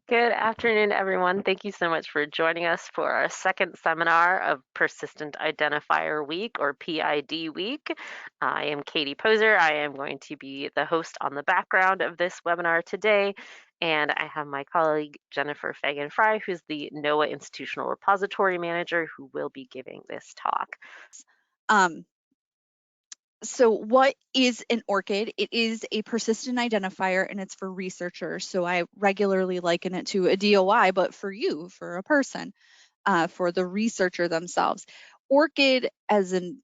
Good afternoon, everyone. Thank you so much for joining us for our second seminar of Persistent Identifier Week, or PID Week. I am Katie Poser. I am going to be the host on the background of this webinar today, and I have my colleague Jennifer Fagan-Fry, who's the NOAA Institutional Repository Manager, who will be giving this talk. So what is an ORCID? It is a persistent identifier, and it's for researchers. So I regularly liken it to a DOI, but for you, for a person, for the researcher themselves. ORCID as an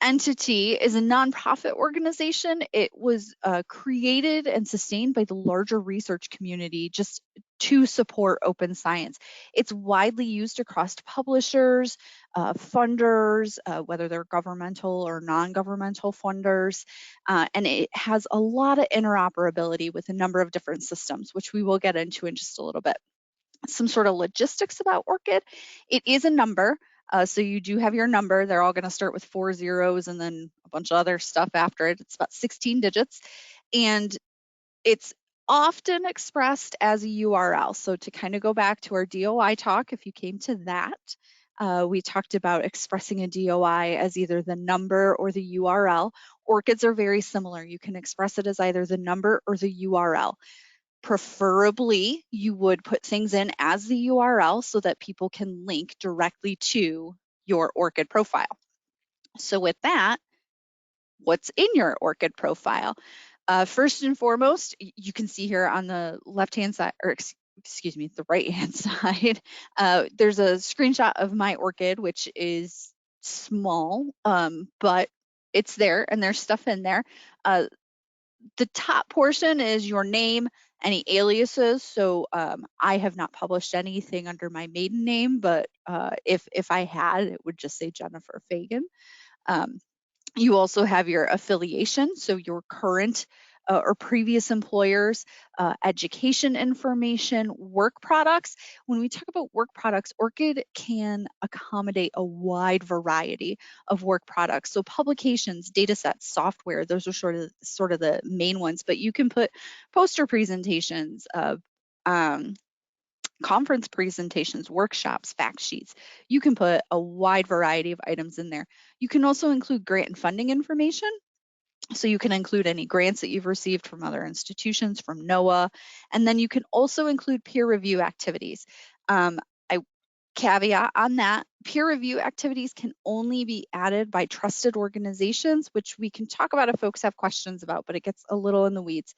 entity is a nonprofit organization. It was created and sustained by the larger research community just to support open science. It's widely used across publishers, funders, whether they're governmental or non-governmental funders, and it has a lot of interoperability with a number of different systems, which we will get into in just a little bit. Some sort of logistics about ORCID. It is a number. So you do have your number. They're all going to start with 4 zeros and then a bunch of other stuff after it. It's about 16 digits. And it's often expressed as a URL. So to kind of go back to our DOI talk, if you came to that, we talked about expressing a DOI as either the number or the URL. ORCIDs are very similar. You can express it as either the number or the URL. Preferably, you would put things in as the URL so that people can link directly to your ORCID profile. So with that, what's in your ORCID profile? First and foremost, you can see here on the left-hand side, or excuse me, the right-hand side, there's a screenshot of my ORCID, which is small, but it's there and there's stuff in there. The top portion is your name, any aliases. So I have not published anything under my maiden name, but if I had, it would just say Jennifer Fagan. You also have your affiliation, so your current or previous employers, education information, work products. When we talk about work products, ORCID can accommodate a wide variety of work products. So publications, data sets, software, those are sort of the main ones, but you can put poster presentations, conference presentations, workshops, fact sheets. You can put a wide variety of items in there. You can also include grant and funding information. So you can include any grants that you've received from other institutions, from NOAA, and then you can also include peer review activities. I caveat on that, peer review activities can only be added by trusted organizations, which we can talk about if folks have questions about, but it gets a little in the weeds.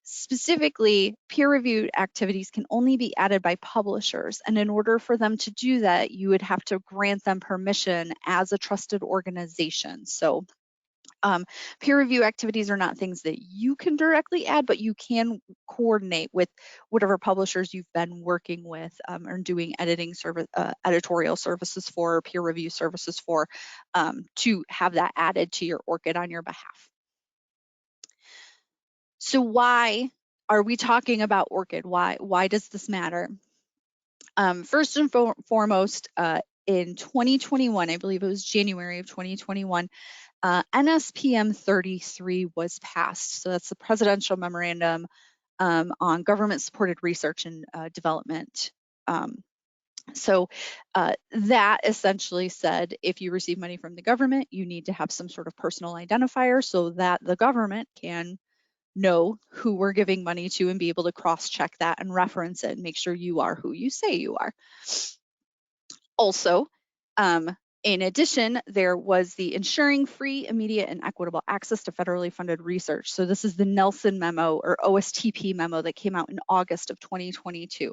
Specifically, peer-reviewed activities can only be added by publishers, and in order for them to do that, you would have to grant them permission as a trusted organization. So peer review activities are not things that you can directly add, but you can coordinate with whatever publishers you've been working with or doing editorial services for, peer review services for, to have that added to your ORCID on your behalf. So why are we talking about ORCID? Why does this matter? First and foremost, in 2021, I believe it was January of 2021, NSPM 33 was passed. So that's the Presidential Memorandum on Government-Supported Research and Development. So that essentially said, if you receive money from the government, you need to have some sort of personal identifier so that the government can know who we're giving money to and be able to cross-check that and reference it and make sure you are who you say you are. Also, in addition, there was the ensuring free, immediate, and equitable access to federally funded research. So this is the Nelson memo or OSTP memo that came out in August of 2022.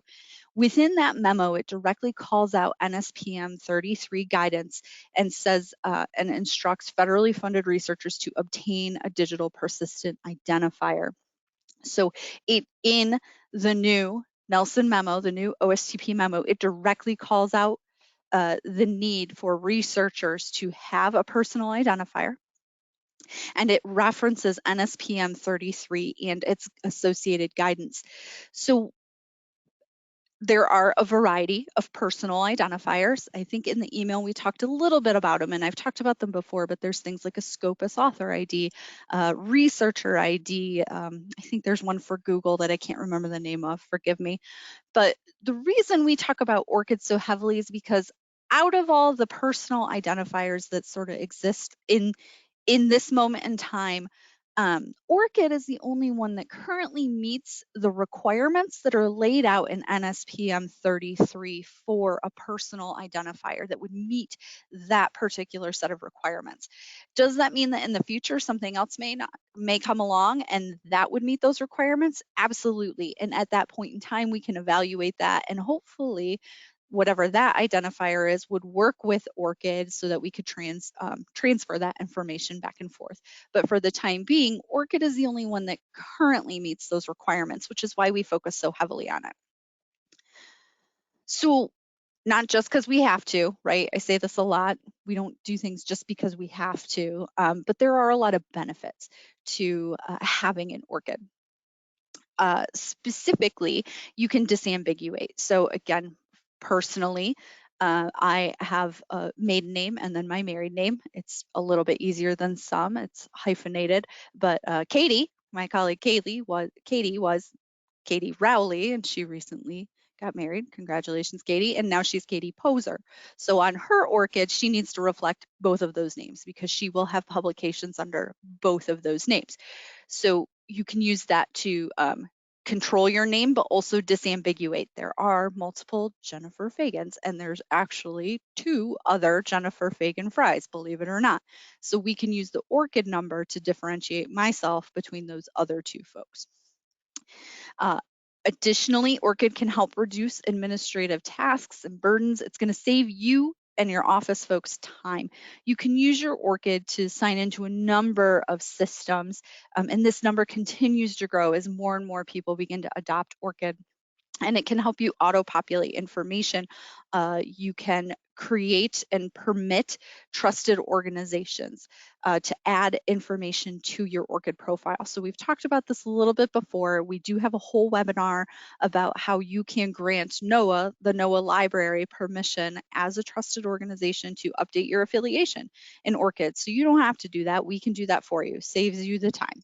Within that memo, it directly calls out NSPM 33 guidance and says and instructs federally funded researchers to obtain a digital persistent identifier. So in the new Nelson memo, the new OSTP memo, it directly calls out the need for researchers to have a personal identifier, and it references NSPM 33 and its associated guidance. So There are a variety of personal identifiers. I think in the email we talked a little bit about them, and I've talked about them before, but there's things like a Scopus author ID, researcher ID. I think there's one for Google that I can't remember the name of, forgive me. But the reason we talk about ORCID so heavily is because out of all the personal identifiers that sort of exist in this moment in time, ORCID is the only one that currently meets the requirements that are laid out in NSPM 33 for a personal identifier that would meet that particular set of requirements. Does that mean that in the future something else may come along and that would meet those requirements? Absolutely. And at that point in time, we can evaluate that, and hopefully whatever that identifier is would work with ORCID so that we could transfer that information back and forth. But for the time being, ORCID is the only one that currently meets those requirements, which is why we focus so heavily on it. So not just because we have to, right? I say this a lot. We don't do things just because we have to, but there are a lot of benefits to having an ORCID. Specifically, you can disambiguate. So again, personally, I have a maiden name and then my married name. It's a little bit easier than some. It's hyphenated, but Katie, my colleague Katie was Katie Rowley, and she recently got married. Congratulations, Katie. And now she's Katie Poser. So on her ORCID, she needs to reflect both of those names because she will have publications under both of those names. So you can use that to control your name, but also disambiguate. There are multiple Jennifer Fagans, and there's actually 2 other Jennifer Fagan-Frys, believe it or not. So we can use the ORCID number to differentiate myself between those other 2 folks. Additionally, ORCID can help reduce administrative tasks and burdens. It's going to save you and your office folks time. You can use your ORCID to sign into a number of systems, and this number continues to grow as more and more people begin to adopt ORCID. And it can help you auto-populate information. You can create and permit trusted organizations to add information to your ORCID profile. So we've talked about this a little bit before. We do have a whole webinar about how you can grant NOAA, the NOAA Library, permission as a trusted organization to update your affiliation in ORCID. So you don't have to do that. We can do that for you. Saves you the time.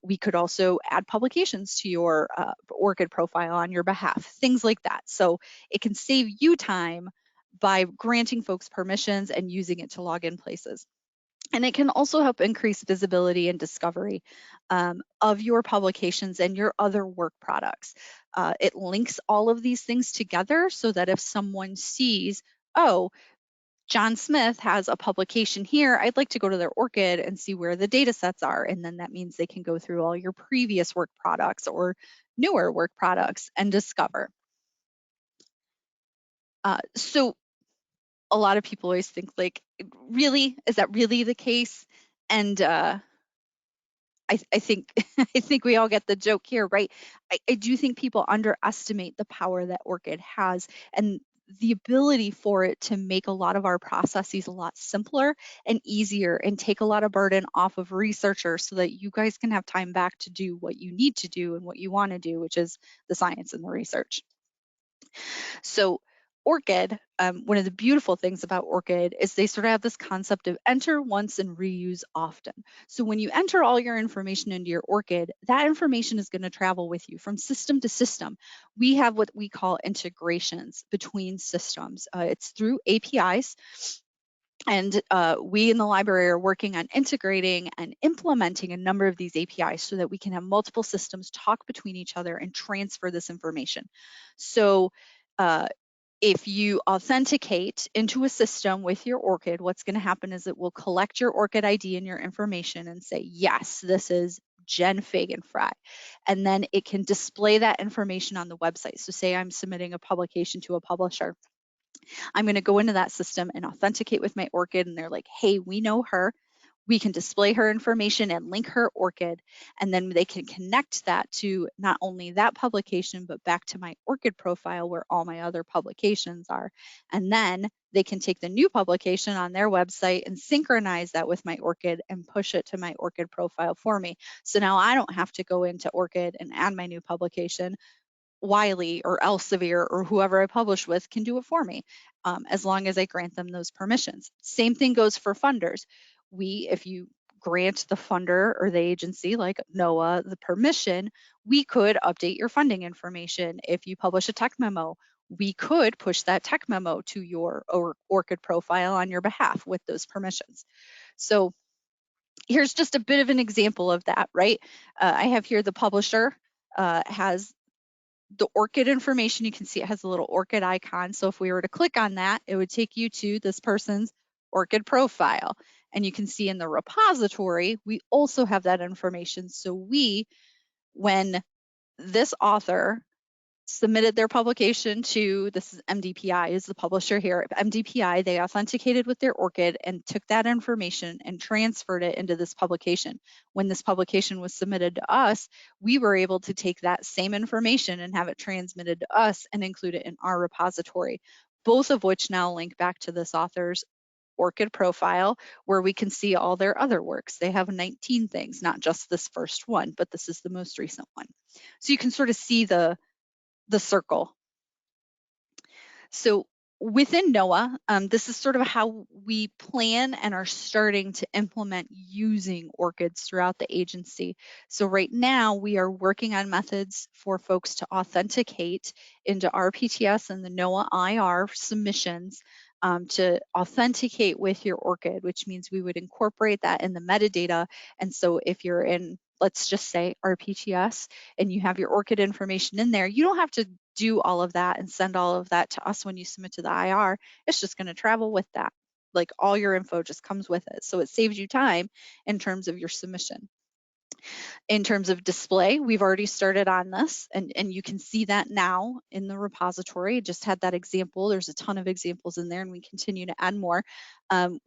We could also add publications to your ORCID profile on your behalf, things like that. So it can save you time by granting folks permissions and using it to log in places. And it can also help increase visibility and discovery of your publications and your other work products. It links all of these things together so that if someone sees, oh, John Smith has a publication here, I'd like to go to their ORCID and see where the data sets are. And then that means they can go through all your previous work products or newer work products and discover. So a lot of people always think like, really, is that really the case? And I think I think we all get the joke here, right? I do think people underestimate the power that ORCID has and the ability for it to make a lot of our processes a lot simpler and easier and take a lot of burden off of researchers so that you guys can have time back to do what you need to do and what you want to do, which is the science and the research. So ORCID, one of the beautiful things about ORCID is they sort of have this concept of enter once and reuse often. So when you enter all your information into your ORCID, that information is going to travel with you from system to system. We have what we call integrations between systems. It's through APIs. And we in the library are working on integrating and implementing a number of these APIs so that we can have multiple systems talk between each other and transfer this information. So if you authenticate into a system with your ORCID, what's going to happen is it will collect your ORCID ID and your information and say, yes, this is Jen Fagan-Fry. And then it can display that information on the website. So say I'm submitting a publication to a publisher. I'm going to go into that system and authenticate with my ORCID, and they're like, hey, we know her. We can display her information and link her ORCID, and then they can connect that to not only that publication, but back to my ORCID profile where all my other publications are. And then they can take the new publication on their website and synchronize that with my ORCID and push it to my ORCID profile for me. So now I don't have to go into ORCID and add my new publication. Wiley or Elsevier or whoever I publish with can do it for me, as long as I grant them those permissions. Same thing goes for funders. If you grant the funder or the agency like NOAA the permission, we could update your funding information. If you publish a tech memo, we could push that tech memo to your ORCID profile on your behalf with those permissions. So here's just a bit of an example of that, right? I have here the publisher has the ORCID information. You can see it has a little ORCID icon. So if we were to click on that, it would take you to this person's ORCID profile. And you can see in the repository, we also have that information. So when this author submitted their publication to, this is MDPI is the publisher here. MDPI, they authenticated with their ORCID and took that information and transferred it into this publication. When this publication was submitted to us, we were able to take that same information and have it transmitted to us and include it in our repository, both of which now link back to this author's ORCID profile, where we can see all their other works. They have 19 things, not just this first one, but this is the most recent one. So you can sort of see the circle. So within NOAA, this is sort of how we plan and are starting to implement using ORCIDs throughout the agency. So right now we are working on methods for folks to authenticate into RPTS and the NOAA IR submissions to authenticate with your ORCID, which means we would incorporate that in the metadata. And so if you're in, let's just say RPTS, and you have your ORCID information in there, you don't have to do all of that and send all of that to us when you submit to the IR. It's just going to travel with that. Like all your info just comes with it. So it saves you time in terms of your submission. In terms of display, we've already started on this, and you can see that now in the repository. Just had that example. There's a ton of examples in there, and we continue to add more.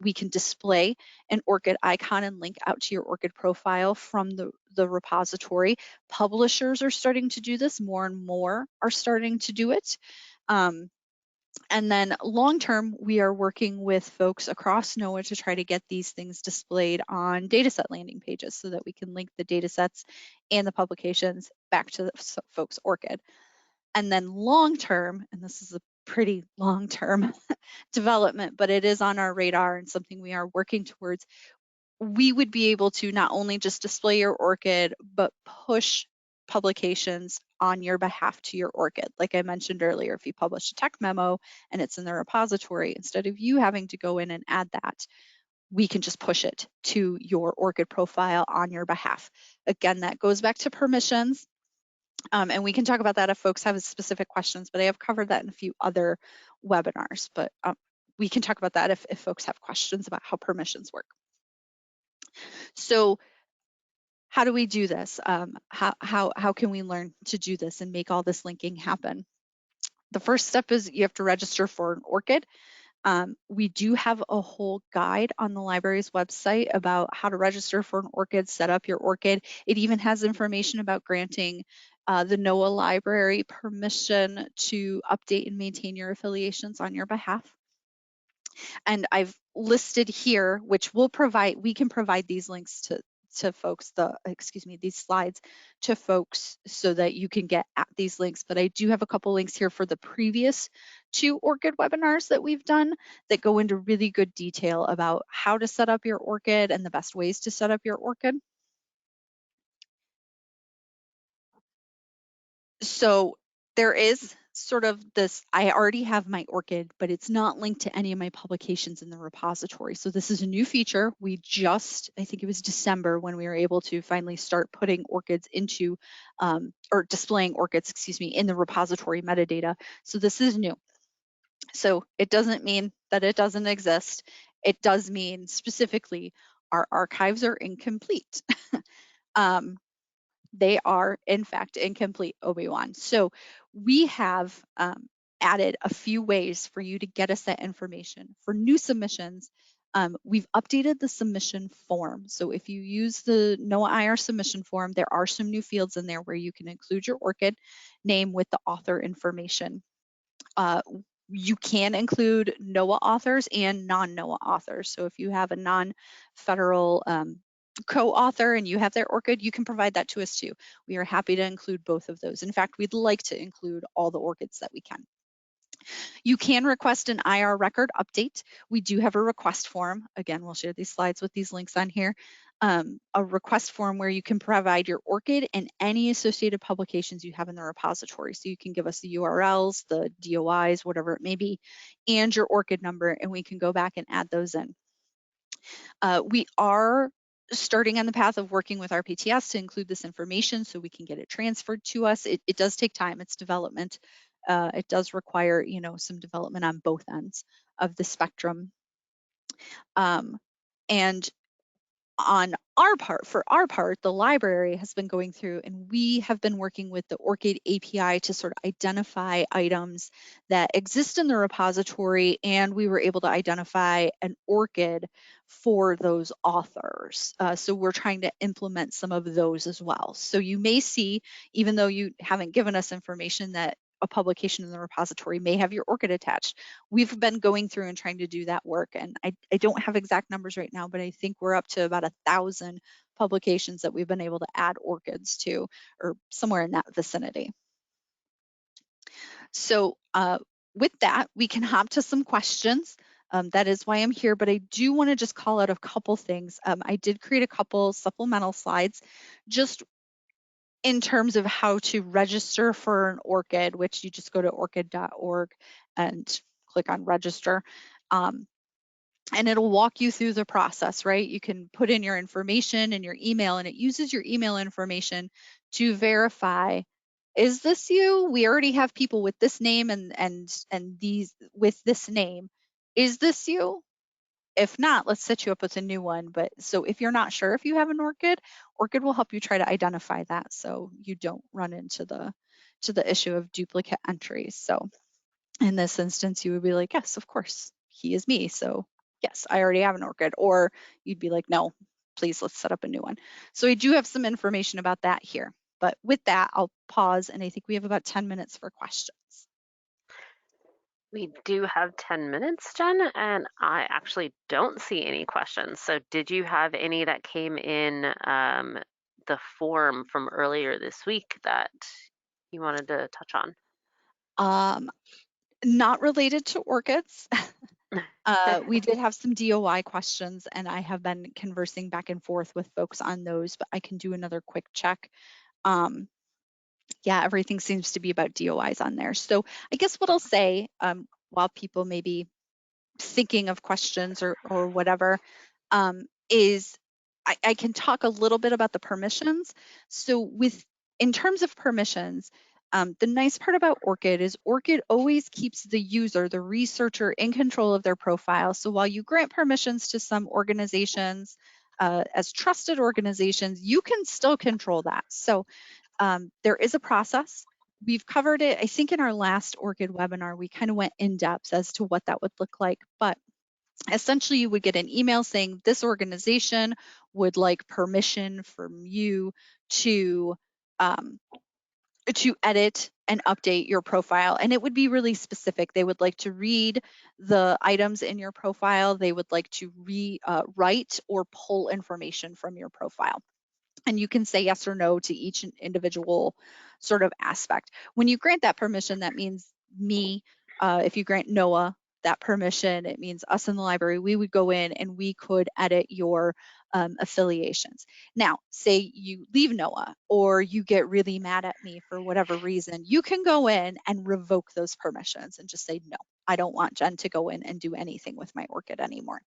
We can display an ORCID icon and link out to your ORCID profile from the repository. Publishers are starting to do this. More and more are starting to do it. And then long term, we are working with folks across NOAA to try to get these things displayed on dataset landing pages so that we can link the datasets and the publications back to the folks' ORCID. And then long term, and this is a pretty long term development, but it is on our radar and something we are working towards, we would be able to not only just display your ORCID, but push publications on your behalf to your ORCID. Like I mentioned earlier, if you publish a tech memo and it's in the repository, instead of you having to go in and add that, we can just push it to your ORCID profile on your behalf. Again, that goes back to permissions. And we can talk about that if folks have specific questions, but I have covered that in a few other webinars. But we can talk about that if folks have questions about how permissions work. So how do we do this? How can we learn to do this and make all this linking happen? The first step is you have to register for an ORCID. We do have a whole guide on the library's website about how to register for an ORCID, set up your ORCID. It even has information about granting the NOAA Library permission to update and maintain your affiliations on your behalf. And I've listed here, which we can provide these links to folks, these slides to folks so that you can get at these links. But I do have a couple links here for the previous 2 ORCID webinars that we've done that go into really good detail about how to set up your ORCID and the best ways to set up your ORCID. So there is sort of this, I already have my ORCID, but it's not linked to any of my publications in the repository. So this is a new feature. I think it was December when we were able to finally start putting ORCIDs into, or displaying ORCIDs, in the repository metadata. So this is new. So it doesn't mean that it doesn't exist. It does mean specifically our archives are incomplete. They are, in fact, incomplete, Obi-Wan. So we have added a few ways for you to get us that information. For new submissions, we've updated the submission form. So if you use the NOAA IR submission form, there are some new fields in there where you can include your ORCID name with the author information. You can include NOAA authors and non-NOAA authors. So if you have a non-federal co-author and you have their ORCID, you can provide that to us too. We are happy to include both of those. In fact, we'd like to include all the ORCIDs that we can. You can request an IR record update. We do have a request form. Again, we'll share these slides with these links on here. A request form where you can provide your ORCID and any associated publications you have in the repository. So you can give us the URLs, the DOIs, whatever it may be, and your ORCID number, and we can go back and add those in. We are starting on the path of working with our PTS to include this information so we can get it transferred to us. It does take time, it's development. It does require, some development on both ends of the spectrum. And on our part, for our part, the library has been going through and we have been working with the ORCID API to sort of identify items that exist in the repository, and we were able to identify an ORCID for those authors. So we're trying to implement some of those as well. So you may see, even though you haven't given us information, that a publication in the repository may have your ORCID attached. We've been going through and trying to do that work, and I don't have exact numbers right now, but I think we're up to about 1,000 publications that we've been able to add ORCIDs to, or somewhere in that vicinity. So with that, we can hop to some questions. That is why I'm here, but I do want to just call out a couple things. I did create a couple supplemental slides just in terms of how to register for an ORCID, which you just go to orcid.org and click on register. And it'll walk you through the process, right? You can put in your information and your email, and it uses your email information to verify, is this you? We already have people with this name and these with this name. Is this you? If not, let's set you up with a new one. But so if you're not sure if you have an ORCID, ORCID will help you try to identify that so you don't run into the issue of duplicate entries. So in this instance, you would be like, yes, of course, he is me. So yes, I already have an ORCID. Or you'd be like, no, please, let's set up a new one. So I do have some information about that here. But with that, I'll pause, and I think we have about 10 minutes for questions. We do have 10 minutes, Jen, and I actually don't see any questions. So did you have any that came in the form from earlier this week that you wanted to touch on? Not related to ORCIDs. We did have some DOI questions, and I have been conversing back and forth with folks on those, but I can do another quick check. Yeah, everything seems to be about DOIs on there. So I guess what I'll say, while people may be thinking of questions or whatever, is I can talk a little bit about the permissions. So in terms of permissions, the nice part about ORCID is ORCID always keeps the user, the researcher, in control of their profile. So while you grant permissions to some organizations as trusted organizations, you can still control that. So there is a process. We've covered it, I think in our last ORCID webinar, we kind of went in depth as to what that would look like. But essentially, you would get an email saying this organization would like permission from you to edit and update your profile. And it would be really specific. They would like to read the items in your profile. They would like to write or pull information from your profile. And you can say yes or no to each individual sort of aspect. When you grant that permission, that means me. If you grant NOAA that permission, it means us in the library, we would go in and we could edit your affiliations. Now, say you leave NOAA or you get really mad at me for whatever reason, you can go in and revoke those permissions and just say, no, I don't want Jen to go in and do anything with my ORCID anymore.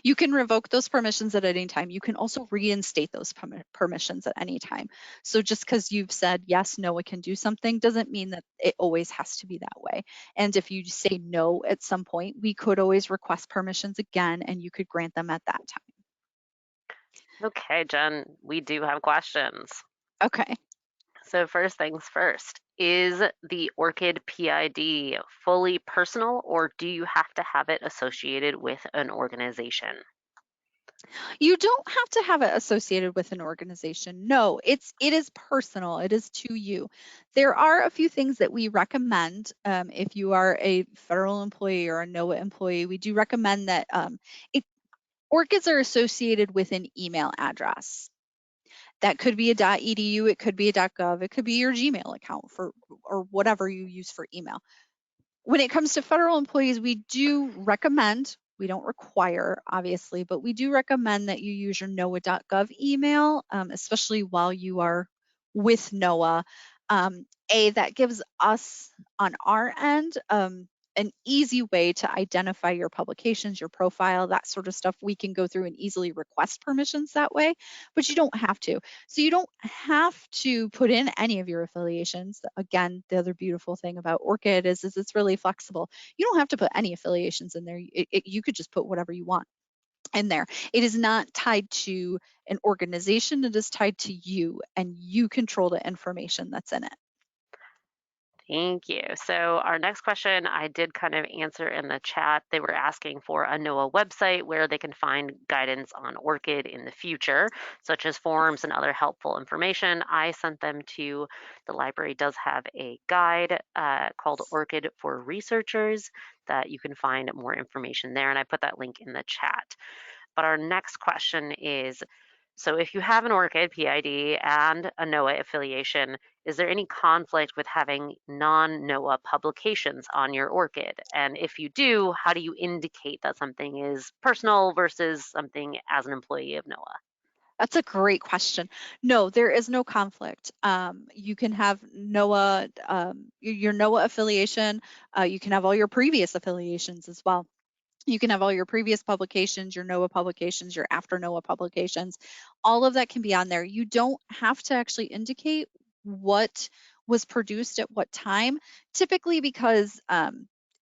You can revoke those permissions at any time. You can also reinstate those permissions at any time. So just because you've said, yes, no, it can do something, doesn't mean that it always has to be that way. And if you say no at some point, we could always request permissions again, and you could grant them at that time. Okay, Jen, we do have questions. Okay. So first things first, is the ORCID PID fully personal, or do you have to have it associated with an organization? You don't have to have it associated with an organization. No, it is personal. It is to you. There are a few things that we recommend if you are a federal employee or a NOAA employee. We do recommend that ORCIDs are associated with an email address. That could be a .edu, it could be a .gov, it could be your Gmail account for, or whatever you use for email. When it comes to federal employees, we do recommend, we don't require, obviously, but we do recommend that you use your NOAA.gov email, especially while you are with NOAA. That gives us on our end an easy way to identify your publications, your profile, that sort of stuff. We can go through and easily request permissions that way, but you don't have to. So you don't have to put in any of your affiliations. Again, the other beautiful thing about ORCID is it's really flexible. You don't have to put any affiliations in there. You could just put whatever you want in there. It is not tied to an organization. It is tied to you, and you control the information that's in it. Thank you. So our next question I did kind of answer in the chat. They were asking for a NOAA website where they can find guidance on ORCID in the future, such as forms and other helpful information. I sent them to the library does have a guide called ORCID for Researchers that you can find more information there, and I put that link in the chat. But our next question is, so if you have an ORCID PID and a NOAA affiliation, is there any conflict with having non-NOAA publications on your ORCID? And if you do, how do you indicate that something is personal versus something as an employee of NOAA? That's a great question. No, there is no conflict. You can have NOAA, your NOAA affiliation. You can have all your previous affiliations as well. You can have all your previous publications, your NOAA publications, your after NOAA publications. All of that can be on there. You don't have to actually indicate what was produced at what time, typically because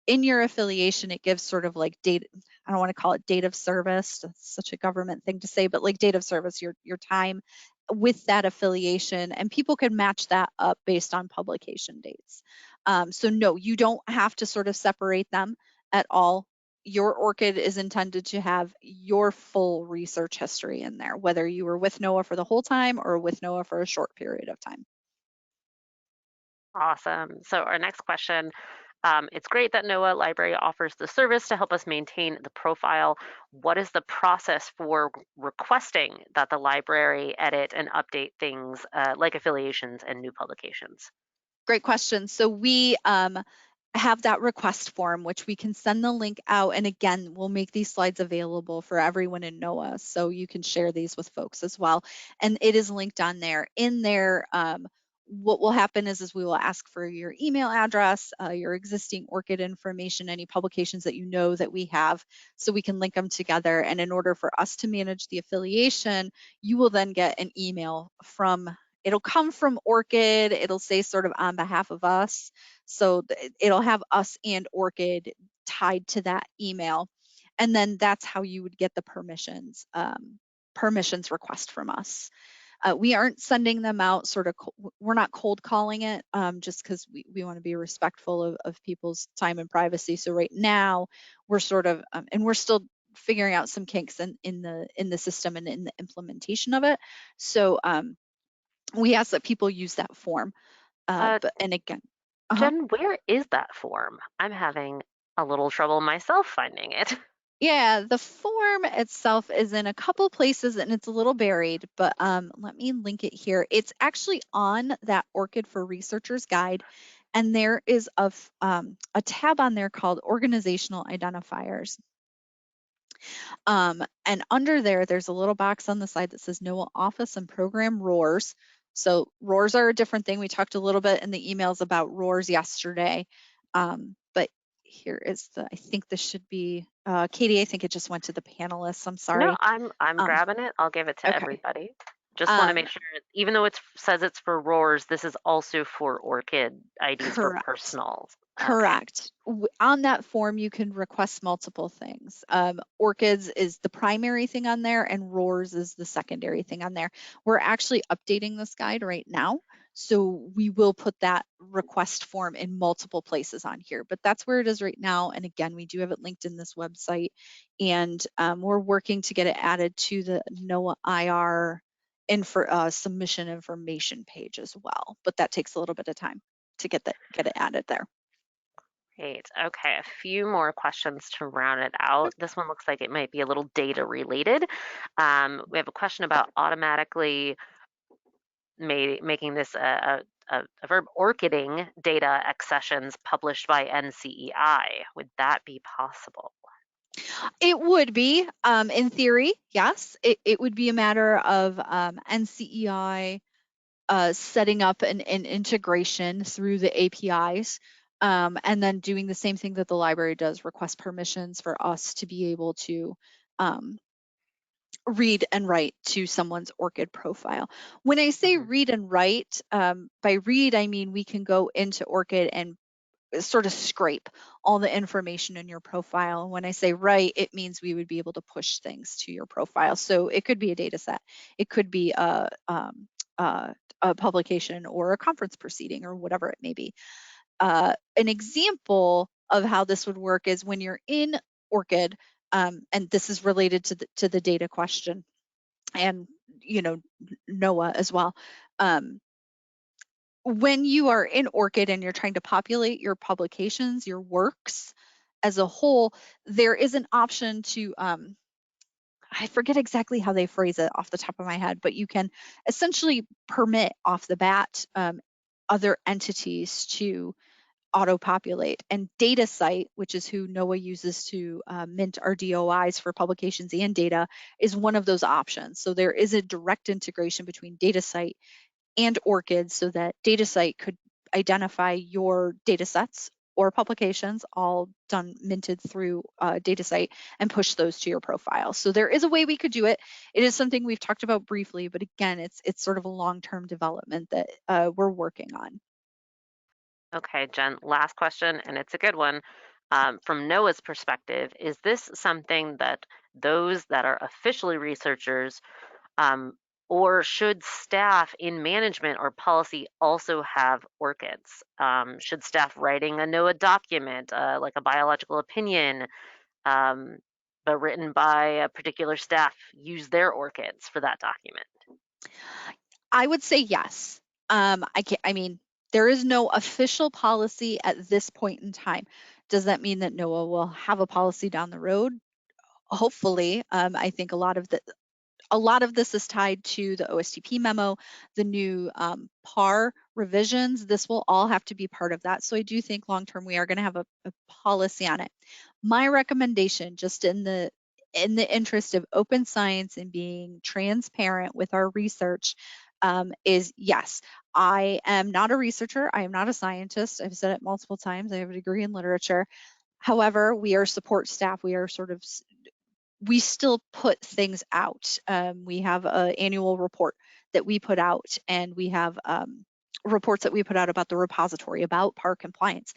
in your affiliation, it gives sort of like date, I don't want to call it date of service. That's such a government thing to say, but like date of service, your time with that affiliation, and people can match that up based on publication dates. So no, you don't have to sort of separate them at all. Your ORCID is intended to have your full research history in there, whether you were with NOAA for the whole time or with NOAA for a short period of time. Awesome. So our next question, it's great that NOAA Library offers the service to help us maintain the profile. What is the process for requesting that the library edit and update things like affiliations and new publications? Great question. So we have that request form, which we can send the link out. And again, we'll make these slides available for everyone in NOAA, so you can share these with folks as well. And it is linked on there. In there, what will happen is we will ask for your email address, your existing ORCID information, any publications that you know that we have, so we can link them together. And in order for us to manage the affiliation, you will then get an email from, it'll come from ORCID, it'll say sort of on behalf of us. So it'll have us and ORCID tied to that email. And then that's how you would get the permissions request from us. We aren't sending them out sort of, we're not cold calling it, just because we want to be respectful of people's time and privacy. So right now we're sort of, and we're still figuring out some kinks in the system and in the implementation of it. So we ask that people use that form. Uh, But and again, Jen, where is that form? I'm having a little trouble myself finding it. yeah, the form itself is in a couple places and it's a little buried, but let me link it here. It's actually on that ORCID for Researchers guide, and there is a tab on there called Organizational Identifiers. And under there, there's a little box on the side that says NOAA Office and Program RORs. So RORs are a different thing. We talked a little bit in the emails about RORs yesterday, but here is I think this should be, Katie, I think it just went to the panelists. I'm No, sorry. I'm Um, grabbing it. I'll give it to okay. everybody. Just want to Um, make sure, even though it says it's for roars, this is also for ORCID IDs for correct. personal. Okay. Correct. On that form, you can request multiple things. ORCIDs is the primary thing on there, and RORs is the secondary thing on there. We're actually updating this guide right now, so we will put that request form in multiple places on here, but that's where it is right now. And again, we do have it linked in this website, and we're working to get it added to the NOAA IR submission information page as well, but that takes a little bit of time to get it added there. Great. Okay, a few more questions to round it out. This one looks like it might be a little data related. We have a question about automatically making this a verb, orchiding data accessions published by NCEI. Would that be possible? It would be, in theory, yes. It would be a matter of NCEI setting up an integration through the APIs, and then doing the same thing that the library does, request permissions for us to be able to um, read and write to someone's ORCID profile. When I say Hmm. read and write, by read, I mean we can go into ORCID and sort of scrape all the information in your profile. And when I say write, it means we would be able to push things to your profile. So it could be a data set, it could be a publication or a conference proceeding or whatever it may be. An example of how this would work is when you're in ORCID, and this is related to the data question and NOAA as well. Um, when you are in ORCID and you're trying to populate your publications, your works as a whole, there is an option to, I forget exactly how they phrase it off the top of my head, but you can essentially permit off the bat other entities to auto-populate. And DataCite, which is who NOAA uses to mint our DOIs for publications and data, is one of those options. So there is a direct integration between DataCite and ORCID so that DataCite could identify your data sets or publications, all done minted through DataCite, and push those to your profile. So there is a way we could do it. It is something we've talked about briefly, but again, it's sort of a long-term development that we're working on. Okay, Jen, last question, and it's a good one. From NOAA's perspective, is this something that those that are officially researchers, um, or should staff in management or policy also have ORCIDs? Should staff writing a NOAA document, like a biological opinion, um, but written by a particular staff, use their ORCIDs for that document? I would say yes. I mean, there is no official policy at this point in time. Does that mean that NOAA will have a policy down the road? Hopefully. I think a lot of this is tied to the OSTP memo, the new PAR revisions. This will all have to be part of that. So I do think long term we are going to have a policy on it. My recommendation, just in the interest of open science and being transparent with our research, is yes. I am not a researcher. I am not a scientist. I've said it multiple times. I have a degree in literature. However, we are support staff. We are sort of we still put things out. We have an annual report that we put out, and we have reports that we put out about the repository, about PAR compliance.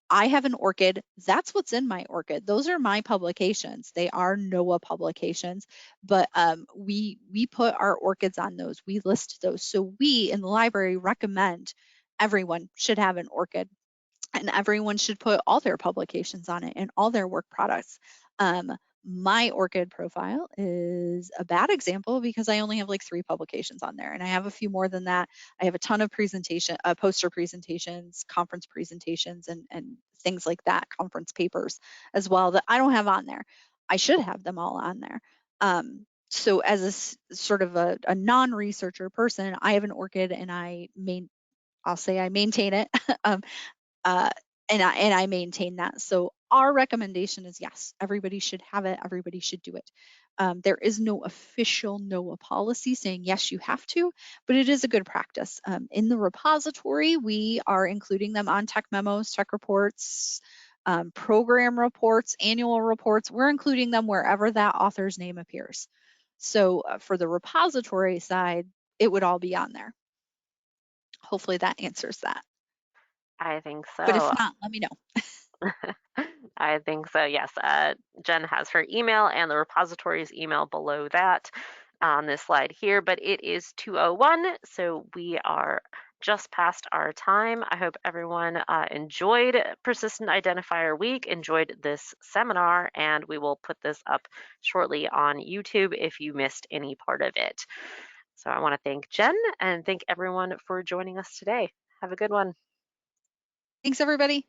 I have an ORCID. That's what's in my ORCID. Those are my publications. They are NOAA publications, but we put our ORCIDs on those. We list those. So we in the library recommend everyone should have an ORCID, and everyone should put all their publications on it and all their work products. Um, my ORCID profile is a bad example because I only have like 3 publications on there, and I have a few more than that. I have a ton of poster presentations, conference presentations, and things like that, conference papers as well that I don't have on there. I should have them all on there. So as sort of a non-researcher person, I have an ORCID and I'll say I maintain it. um, uh, and I maintain that. So our recommendation is yes, everybody should have it. Everybody should do it. There is no official NOAA policy saying yes, you have to, but it is a good practice. In the repository, we are including them on tech memos, tech reports, program reports, annual reports. We're including them wherever that author's name appears. So for the repository side, it would all be on there. Hopefully that answers that. I think But if so. not, let me know. I think so, yes. Jen has her email and the repository's email below that on this slide here, but it is 2:01, so we are just past our time. I hope everyone enjoyed Persistent Identifier Week, enjoyed this seminar, and we will put this up shortly on YouTube if you missed any part of it. So I want to thank Jen and thank everyone for joining us today. Have a good one. Thanks, everybody.